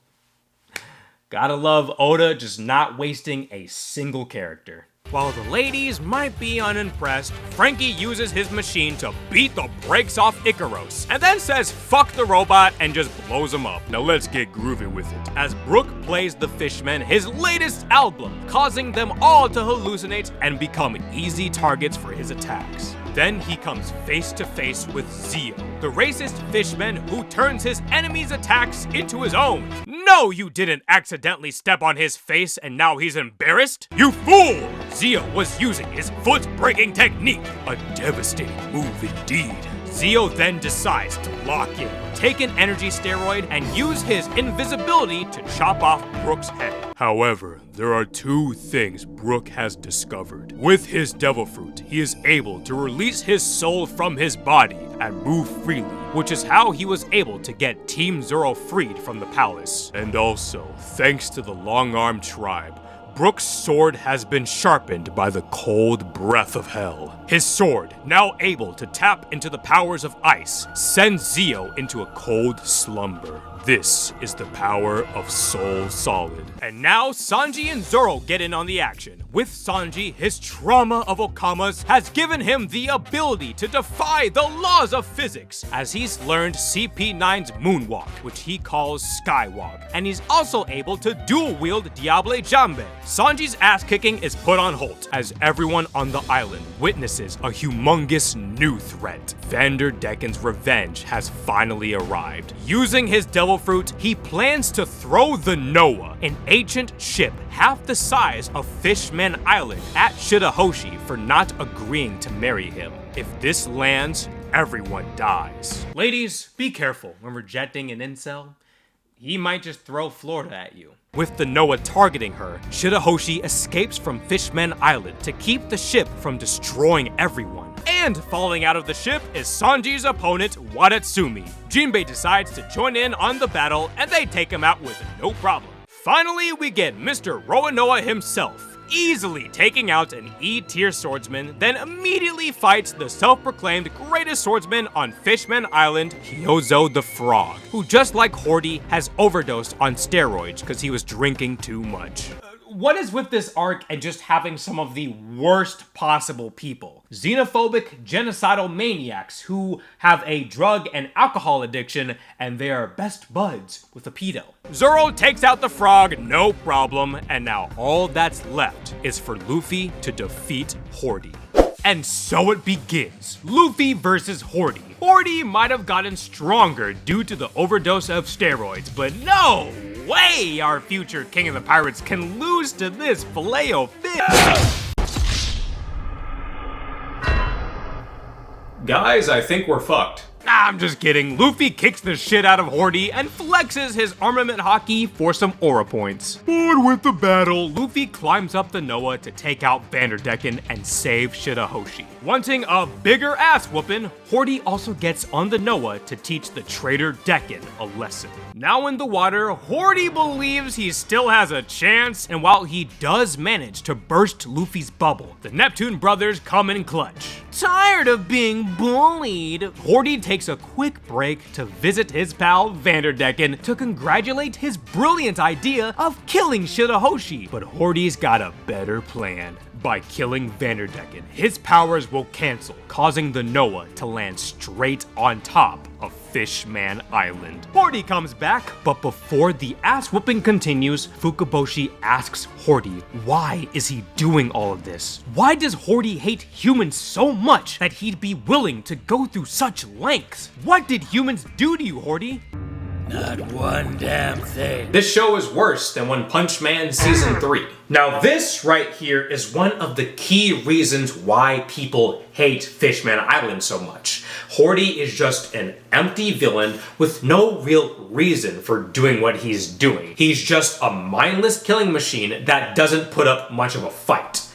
Gotta love Oda just not wasting a single character. While the ladies might be unimpressed, Frankie uses his machine to beat the brakes off Icaros, and then says fuck the robot and just blows him up. Now let's get groovy with it. As Brook plays the Fishman his latest album, causing them all to hallucinate and become easy targets for his attacks. Then he comes face to face with Zio, the racist fishman who turns his enemies' attacks into his own. No, you didn't accidentally step on his face and now he's embarrassed? You fool! Zio was using his foot-breaking technique, a devastating move indeed. Zio then decides to lock in, take an energy steroid, and use his invisibility to chop off Brook's head. However, there are two things Brook has discovered. With his devil fruit, he is able to release his soul from his body and move freely, which is how he was able to get Team Zoro freed from the palace. And also, thanks to the Long-Arm tribe, Brook's sword has been sharpened by the cold breath of hell. His sword, now able to tap into the powers of ice, sends Zio into a cold slumber. This is the power of Soul Solid. And now Sanji and Zoro get in on the action. With Sanji, his trauma of Okamas has given him the ability to defy the laws of physics, as he's learned CP9's Moonwalk, which he calls Skywalk, and he's also able to dual-wield Diable Jambe. Sanji's ass-kicking is put on hold, as everyone on the island witnesses a humongous new threat. Vanderdecken's revenge has finally arrived. Using his devil fruit, he plans to throw the Noah, an ancient ship half the size of Fishman Island, at Shirahoshi for not agreeing to marry him. If this lands, everyone dies. Ladies, be careful when rejecting an incel. He might just throw Florida at you. With the Noah targeting her, Shirahoshi escapes from Fishman Island to keep the ship from destroying everyone. And falling out of the ship is Sanji's opponent, Wadatsumi. Jinbe decides to join in on the battle, and they take him out with no problem. Finally, we get Mr. Roanoa himself, easily taking out an E-tier swordsman, then immediately fights the self-proclaimed greatest swordsman on Fishman Island, Hyozo the Frog, who just like Hordy has overdosed on steroids because he was drinking too much. What is with this arc and just having some of the worst possible people? Xenophobic, genocidal maniacs who have a drug and alcohol addiction and they are best buds with a pedo. Zoro takes out the frog, no problem, and now all that's left is for Luffy to defeat Hordy. And so it begins. Luffy versus Hordy. Hordy might have gotten stronger due to the overdose of steroids, but no way our future King of the Pirates can lose to this Filet-O-Fish. Guys, I think we're fucked. Nah, I'm just kidding. Luffy kicks the shit out of Hordy and flexes his armament hockey for some aura points. Bored with the battle, Luffy climbs up the Noah to take out Vanderdecken and save Shirahoshi. Wanting a bigger ass whooping, Hordy also gets on the Noah to teach the traitor Decken a lesson. Now in the water, Hordy believes he still has a chance, and while he does manage to burst Luffy's bubble, the Neptune brothers come in clutch. Tired of being bullied, Hordy takes a quick break to visit his pal Vanderdecken to congratulate his brilliant idea of killing Shirahoshi. But Hordy's got a better plan. By killing Vanderdecken, his powers will cancel, causing the Noah to land straight on top of Fishman Island. Hordy comes back, but before the ass-whooping continues, Fukaboshi asks Hordy, why is he doing all of this? Why does Hordy hate humans so much that he'd be willing to go through such lengths? What did humans do to you, Hordy? Not one damn thing. This show is worse than One Punch Man Season 3. Now this right here is one of the key reasons why people hate Fishman Island so much. Hordy is just an empty villain with no real reason for doing what he's doing. He's just a mindless killing machine that doesn't put up much of a fight.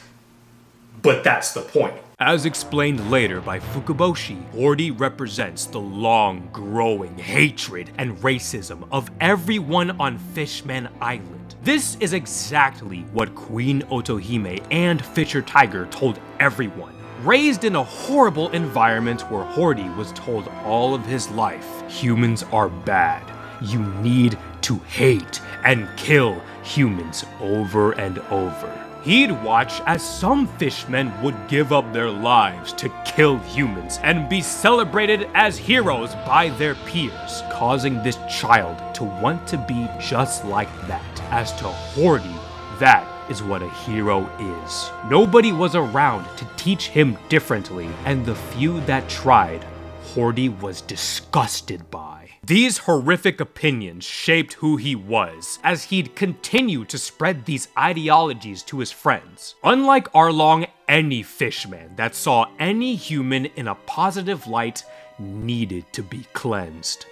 But that's the point. As explained later by Fukuboshi, Hordy represents the long-growing hatred and racism of everyone on Fishman Island. This is exactly what Queen Otohime and Fisher Tiger told everyone. Raised in a horrible environment where Hordy was told all of his life, humans are bad. You need to hate and kill humans over and over. He'd watch as some fishmen would give up their lives to kill humans and be celebrated as heroes by their peers, causing this child to want to be just like that. As to Hordy, that is what a hero is. Nobody was around to teach him differently, and the few that tried, Hordy was disgusted by. These horrific opinions shaped who he was, as he'd continue to spread these ideologies to his friends. Unlike Arlong, any fishman that saw any human in a positive light needed to be cleansed.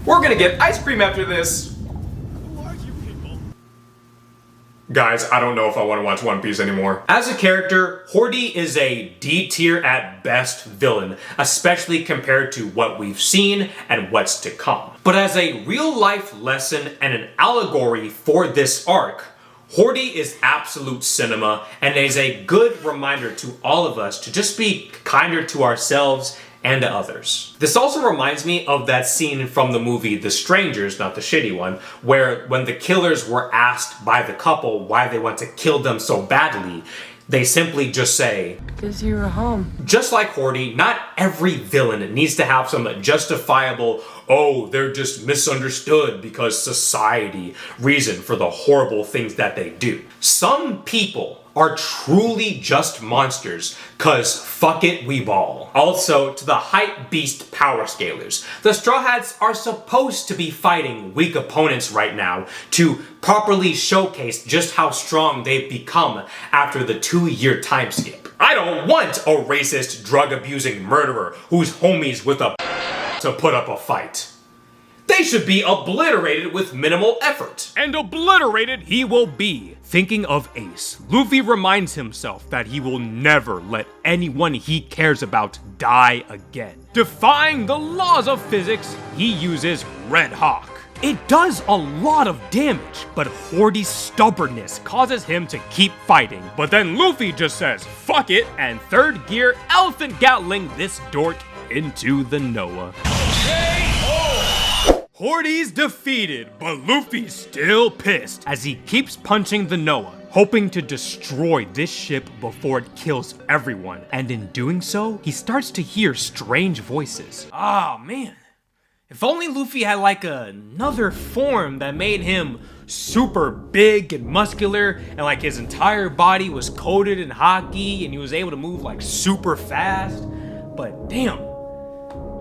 We're gonna get ice cream after this. Guys, I don't know if I want to watch One Piece anymore. As a character, Hordy is a D tier at best villain, especially compared to what we've seen and what's to come. But as a real life lesson and an allegory for this arc, Hordy is absolute cinema and is a good reminder to all of us to just be kinder to ourselves and to others. This also reminds me of that scene from the movie The Strangers, not the shitty one, where when the killers were asked by the couple why they want to kill them so badly, they simply just say, "Because you were home." Just like Hordy, not every villain needs to have some justifiable, oh, they're just misunderstood because society reason for the horrible things that they do. Some people are truly just monsters, cause fuck it, we ball. Also, to the hype beast power scalers, the Straw Hats are supposed to be fighting weak opponents right now to properly showcase just how strong they've become after the 2-year time skip. I don't want a racist, drug-abusing murderer who's homies with a to put up a fight. They should be obliterated with minimal effort. And obliterated he will be. Thinking of Ace, Luffy reminds himself that he will never let anyone he cares about die again. Defying the laws of physics, he uses Red Hawk. It does a lot of damage, but Hordy's stubbornness causes him to keep fighting. But then Luffy just says, fuck it, and third gear Elephant Gatling this dork into the Noah. Hordy's defeated, but Luffy's still pissed as he keeps punching the Noah, hoping to destroy this ship before it kills everyone. And in doing so, he starts to hear strange voices. Ah, man. If only Luffy had like another form that made him super big and muscular and like his entire body was coated in hockey and he was able to move like super fast. But damn,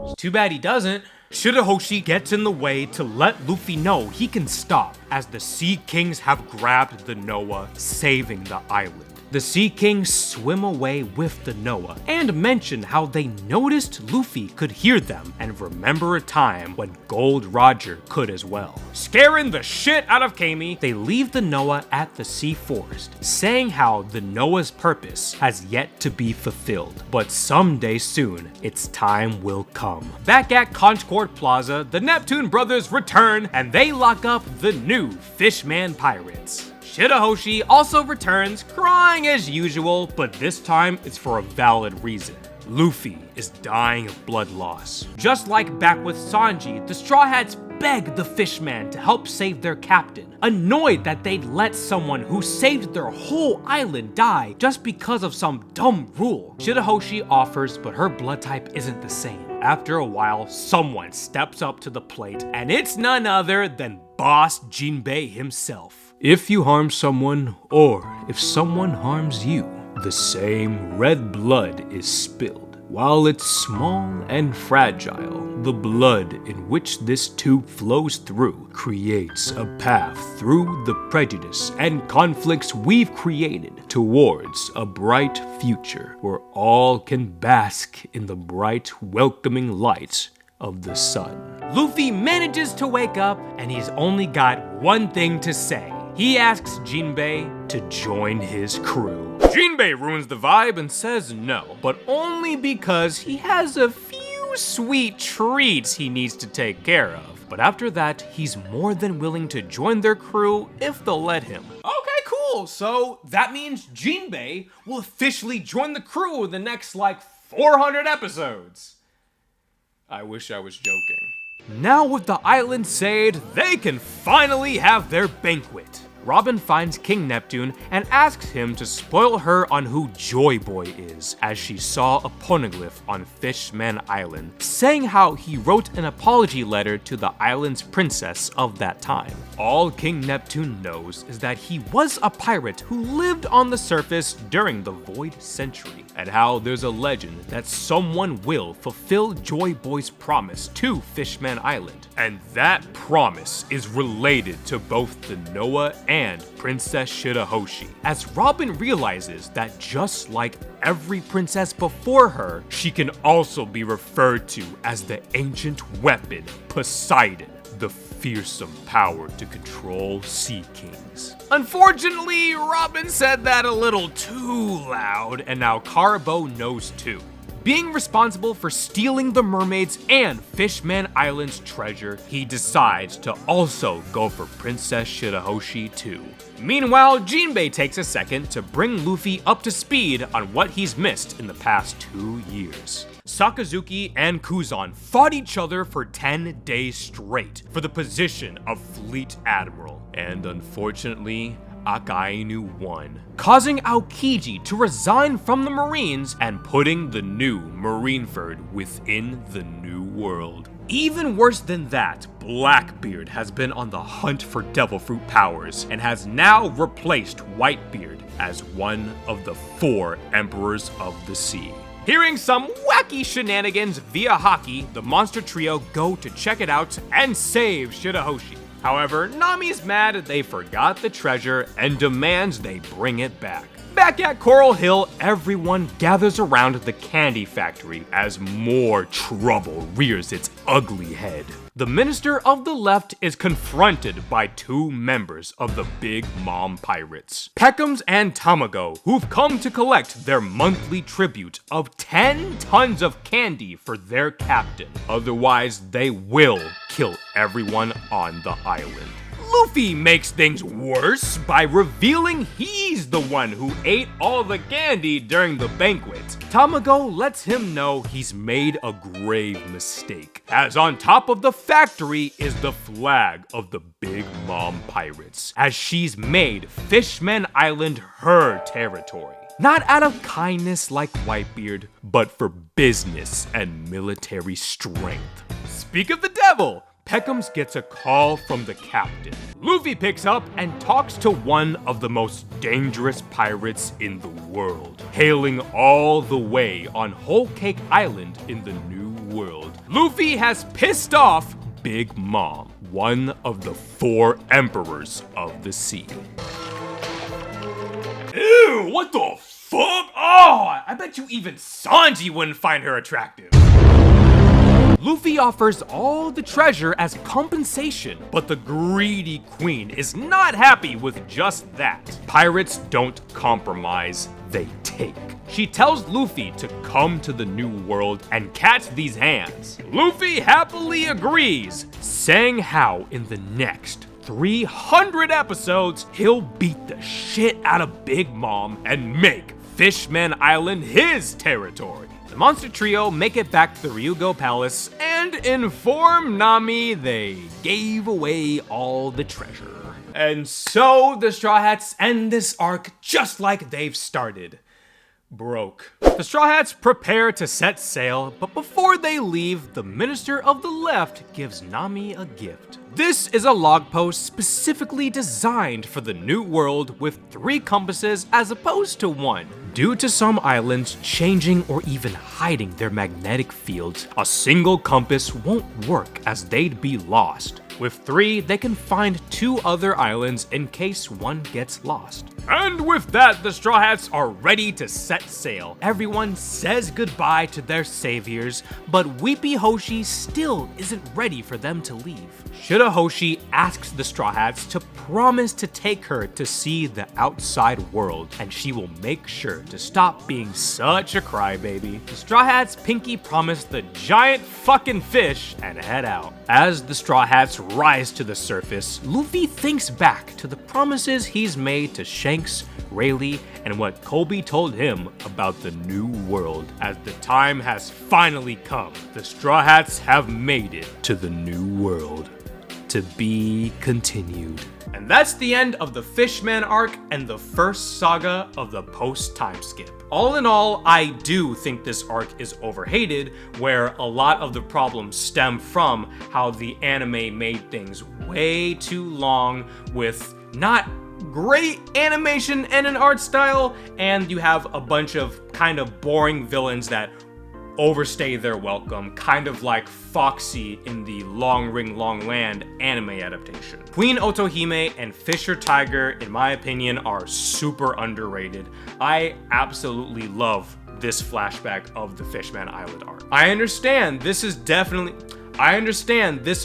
it's too bad he doesn't. Shirahoshi gets in the way to let Luffy know he can stop as the Sea Kings have grabbed the Noah, saving the island. The Sea Kings swim away with the Noah and mention how they noticed Luffy could hear them and remember a time when Gold Roger could as well. Scaring the shit out of Kami, they leave the Noah at the Sea Forest, saying how the Noah's purpose has yet to be fulfilled, but someday soon its time will come. Back at Concord Plaza, the Neptune brothers return and they lock up the new Fishman pirates. Shirahoshi also returns, crying as usual, but this time it's for a valid reason. Luffy is dying of blood loss. Just like back with Sanji, the Straw Hats beg the Fishman to help save their captain, annoyed that they'd let someone who saved their whole island die just because of some dumb rule. Shirahoshi offers, but her blood type isn't the same. After a while, someone steps up to the plate, and it's none other than Boss Jinbe himself. If you harm someone, or if someone harms you, the same red blood is spilled. While it's small and fragile, the blood in which this tube flows through creates a path through the prejudice and conflicts we've created towards a bright future where all can bask in the bright, welcoming light of the sun. Luffy manages to wake up and he's only got one thing to say. he asks Jinbe to join his crew. Jinbe ruins the vibe and says no, but only because he has a few sweet treats he needs to take care of. But after that, he's more than willing to join their crew if they'll let him. Okay, cool. So that means Jinbe will officially join the crew in the next, 400 episodes. I wish I was joking. Now with the island saved, they can finally have their banquet. Robin finds King Neptune and asks him to spoil her on who Joy Boy is, as she saw a poneglyph on Fishman Island, saying how he wrote an apology letter to the island's princess of that time. All King Neptune knows is that he was a pirate who lived on the surface during the Void Century, and how there's a legend that someone will fulfill Joy Boy's promise to Fishman Island. And that promise is related to both the Noah and Princess Shirahoshi, as Robin realizes that just like every princess before her, she can also be referred to as the ancient weapon Poseidon, the fearsome power to control sea kings. Unfortunately, Robin said that a little too loud, and now Carbo knows too. Being responsible for stealing the mermaids and Fishman Island's treasure, he decides to also go for Princess Shirahoshi too. Meanwhile, Jinbe takes a second to bring Luffy up to speed on what he's missed in the past 2 years. Sakazuki and Kuzan fought each other for 10 days straight for the position of Fleet Admiral, and unfortunately, Akainu won, causing Aokiji to resign from the Marines and putting the new Marineford within the New World. Even worse than that, Blackbeard has been on the hunt for Devil Fruit powers and has now replaced Whitebeard as one of the 4 Emperors of the Sea. Hearing some wacky shenanigans via Haki, the monster trio go to check it out and save Shirahoshi. However, Nami's mad they forgot the treasure and demands they bring it back. Back at Coral Hill, everyone gathers around the candy factory as more trouble rears its ugly head. The Minister of the Left is confronted by 2 members of the Big Mom Pirates, Peckham's and Tamago, who've come to collect their monthly tribute of 10 tons of candy for their captain. Otherwise, they will kill everyone on the island. Luffy makes things worse by revealing he's the one who ate all the candy during the banquet. Tamago lets him know he's made a grave mistake, as on top of the factory is the flag of the Big Mom Pirates, as she's made Fishman Island her territory. Not out of kindness like Whitebeard, but for business and military strength. Speak of the devil! Peckham's gets a call from the captain. Luffy picks up and talks to one of the most dangerous pirates in the world, hailing all the way on Whole Cake Island in the New World. Luffy has pissed off Big Mom, one of the 4 Emperors of the Sea. Ew, what the fuck? Oh, I bet you even Sanji wouldn't find her attractive. Luffy offers all the treasure as compensation, but the greedy queen is not happy with just that. Pirates don't compromise, they take. She tells Luffy to come to the New World and catch these hands. Luffy happily agrees, saying how in the next 300 episodes, he'll beat the shit out of Big Mom and make Fishman Island his territory. The monster trio make it back to the Ryougo Palace and inform Nami they gave away all the treasure. And so the Straw Hats end this arc just like they've started. Broke. The Straw Hats prepare to set sail, but before they leave, the Minister of the Left gives Nami a gift. This is a log post specifically designed for the New World with 3 compasses as opposed to 1. Due to some islands changing or even hiding their magnetic fields, a single compass won't work as they'd be lost. With 3, they can find 2 other islands in case one gets lost. And with that, the Straw Hats are ready to set sail. Everyone says goodbye to their saviors, but Weepy Hoshi still isn't ready for them to leave. Shida Hoshi asks the Straw Hats to promise to take her to see the outside world, and she will make sure to stop being such a crybaby. The Straw Hats pinky promise the giant fucking fish and head out. As the Straw Hats rise to the surface, Luffy thinks back to the promises he's made to Shanks, Rayleigh, and what Kobe told him about the new world. As the time has finally come, the Straw Hats have made it to the new world. To be continued. And that's the end of the Fishman arc and the first saga of the post-time skip. All in all, I do think this arc is overhated, where a lot of the problems stem from how the anime made things way too long with not great animation and an art style, and you have a bunch of kind of boring villains that overstay their welcome, kind of like Foxy in the Long Ring Long Land anime adaptation. Queen Otohime and Fisher Tiger, in my opinion, are super underrated. I absolutely love this flashback of the Fishman Island arc. I understand this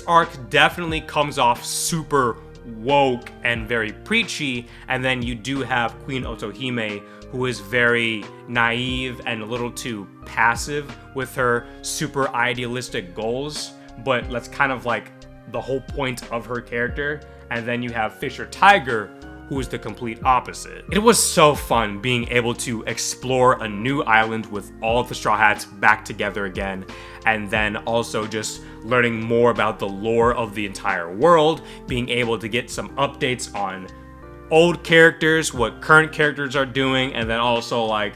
arc definitely comes off super woke and very preachy, and then you do have Queen Otohime, who is very naive and a little too passive with her super idealistic goals, but that's kind of like the whole point of her character. And then you have Fisher Tiger, who is the complete opposite. It was so fun being able to explore a new island with all of the Straw Hats back together again, and then also just learning more about the lore of the entire world, being able to get some updates on old characters, what current characters are doing, and then also like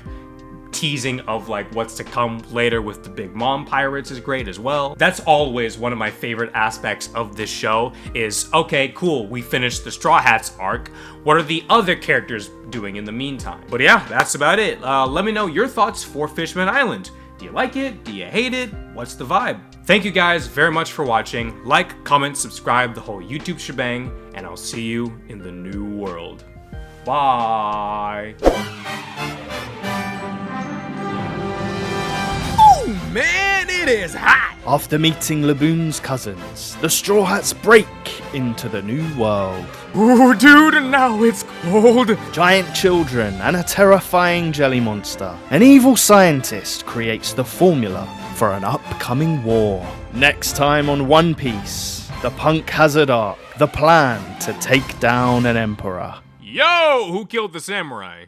teasing of like what's to come later with the Big Mom pirates is great as well. That's always one of my favorite aspects of this show is, okay, cool, we finished the Straw Hats arc. What are the other characters doing in the meantime? But yeah, that's about it. Let me know your thoughts for Fishman Island. Do you like it? Do you hate it? What's the vibe? Thank you guys very much for watching. Like, comment, subscribe, the whole YouTube shebang, and I'll see you in the new world. Bye. Oh man, it is hot! After meeting Laboon's cousins, the Straw Hats break into the new world. Ooh, dude, now it's cold. Giant children and a terrifying jelly monster. An evil scientist creates the formula for an upcoming war. Next time on One Piece, the Punk Hazard arc, the plan to take down an emperor. Yo, who killed the samurai?